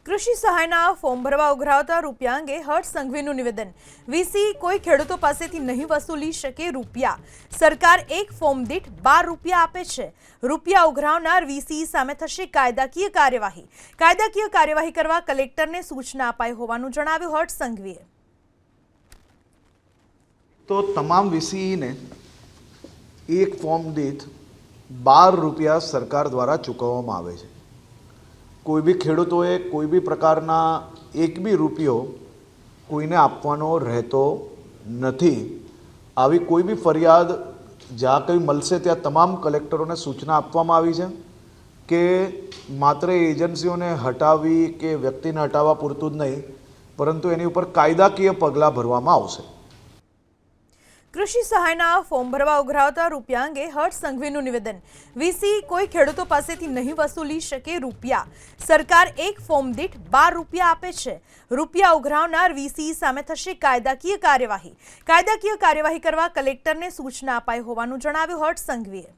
કૃષિ સહાયના ફોર્મ ભરવા ઉઘરાવતા રૂપિયા અંગે હર્ષ સંઘવીનું નિવેદન। વીસી કોઈ ખેડૂતો પાસેથી નહીં વસૂલી શકે રૂપિયા। સરકાર એક ફોર્મ દીઠ 12 રૂપિયા આપે છે। રૂપિયા ઉઘરાવનાર વીસી સામે થશે કાયદાકીય કાર્યવાહી। કાયદાકીય કાર્યવાહી કરવા કલેક્ટરને સૂચના અપાઈ હોવાનું જણાવ્યું હર્ષ સંઘવીએ। તો તમામ વીસીને એક ફોર્મ દીઠ 12 રૂપિયા સરકાર દ્વારા ચૂકવવામાં આવે છે। કોઈ બી ખેડૂતોએ કોઈ બી પ્રકારના એક બી રૂપિયો કોઈને આપવાનો રહેતો નથી। આવી કોઈ બી ફરિયાદ જ્યાં કંઈ મળશે ત્યાં તમામ કલેક્ટરોને સૂચના આપવામાં આવી છે કે માત્ર એજન્સીઓને હટાવી કે વ્યક્તિને હટાવવા પૂરતું જ નહીં, પરંતુ એની ઉપર કાયદાકીય પગલાં ભરવામાં આવશે। કૃષિ સહાયના ફોર્મ ભરવા ઉઘરાવતા રૂપિયા અંગે હર્ષ સંઘવીનું નિવેદન। વીસી કોઈ ખેડૂતો પાસેથી નહીં વસૂલી શકે રૂપિયા। સરકાર એક ફોર્મ દીઠ 12 રૂપિયા આપે છે। રૂપિયા ઉઘરાવનાર વીસી સામે થશે કાયદાકીય કાર્યવાહી। કાયદાકીય કાર્યવાહી કરવા કલેક્ટરને સૂચના અપાઈ હોવાનું જણાવ્યું હર્ષ સંઘવીએ।